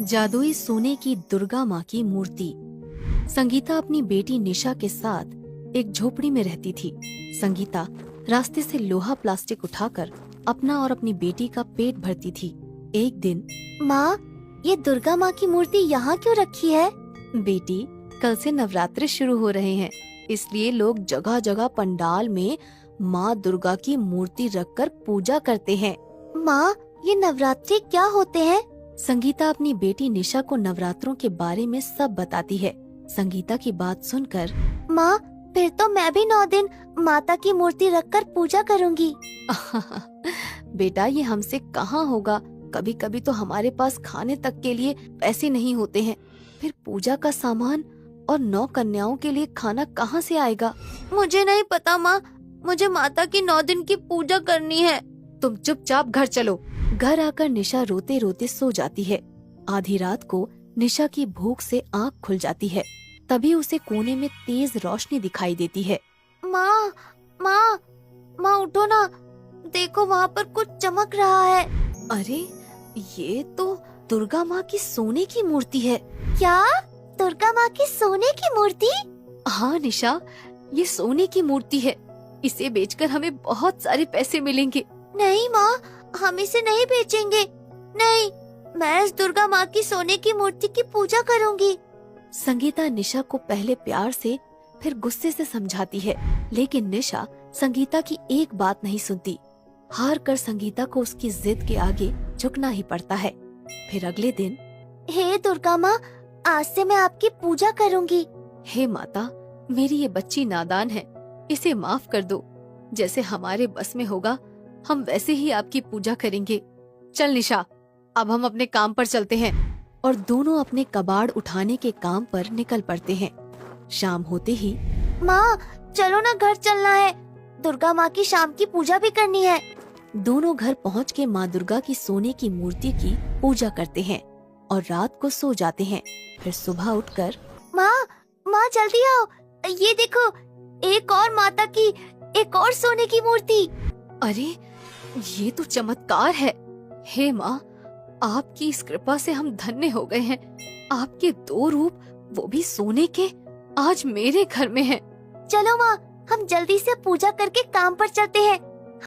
जादुई सोने की दुर्गा माँ की मूर्ति। संगीता अपनी बेटी निशा के साथ एक झोपड़ी में रहती थी। संगीता रास्ते से लोहा प्लास्टिक उठाकर अपना और अपनी बेटी का पेट भरती थी। एक दिन, माँ, ये दुर्गा माँ की मूर्ति यहाँ क्यों रखी है? बेटी, कल से नवरात्रि शुरू हो रहे हैं, इसलिए लोग जगह जगह पंडाल में माँ दुर्गा की मूर्ति रखकर पूजा करते हैं। माँ, ये नवरात्रि क्या होते हैं? संगीता अपनी बेटी निशा को नवरात्रों के बारे में सब बताती है। संगीता की बात सुनकर, माँ, फिर तो मैं भी 9 दिन माता की मूर्ति रखकर पूजा करूँगी। बेटा, ये हमसे कहाँ होगा। कभी कभी तो हमारे पास खाने तक के लिए पैसे नहीं होते हैं, फिर पूजा का सामान और 9 कन्याओं के लिए खाना कहाँ से आएगा। मुझे नहीं पता माँ, मुझे माता की 9 दिन की पूजा करनी है। तुम चुपचाप घर चलो। घर आकर निशा रोते रोते सो जाती है। आधी रात को निशा की भूख से आँख खुल जाती है। तभी उसे कोने में तेज रोशनी दिखाई देती है। माँ, माँ, माँ उठो ना, देखो वहाँ पर कुछ चमक रहा है। अरे, ये तो दुर्गा माँ की सोने की मूर्ति है। क्या? दुर्गा माँ की सोने की मूर्ति? हाँ निशा, ये सोने की मूर्ति है। इसे बेचकर हमें बहुत सारे पैसे मिलेंगे। नहीं माँ, हम इसे नहीं बेचेंगे। नहीं, मैं इस दुर्गा माँ की सोने की मूर्ति की पूजा करूँगी। संगीता निशा को पहले प्यार से फिर गुस्से से समझाती है, लेकिन निशा संगीता की एक बात नहीं सुनती। हार कर संगीता को उसकी जिद के आगे झुकना ही पड़ता है। फिर अगले दिन, हे दुर्गा माँ, आज से मैं आपकी पूजा करूँगी। हे माता, मेरी ये बच्ची नादान है, इसे माफ कर दो। जैसे हमारे बस में होगा हम वैसे ही आपकी पूजा करेंगे। चल निशा, अब हम अपने काम पर चलते हैं। और दोनों अपने कबाड़ उठाने के काम पर निकल पड़ते हैं। शाम होते ही, माँ, चलो ना, घर चलना है। दुर्गा माँ की शाम की पूजा भी करनी है। दोनों घर पहुँच के माँ दुर्गा की सोने की मूर्ति की पूजा करते हैं और रात को सो जाते हैं। फिर सुबह उठकर, माँ जल्दी आओ, ये देखो, एक और माता की, एक और सोने की मूर्ति। अरे, ये तो चमत्कार है। हे माँ, आपकी इस कृपा से हम धन्य हो गए हैं। आपके 2 रूप, वो भी सोने के, आज मेरे घर में हैं। चलो माँ, हम जल्दी से पूजा करके काम पर चलते हैं।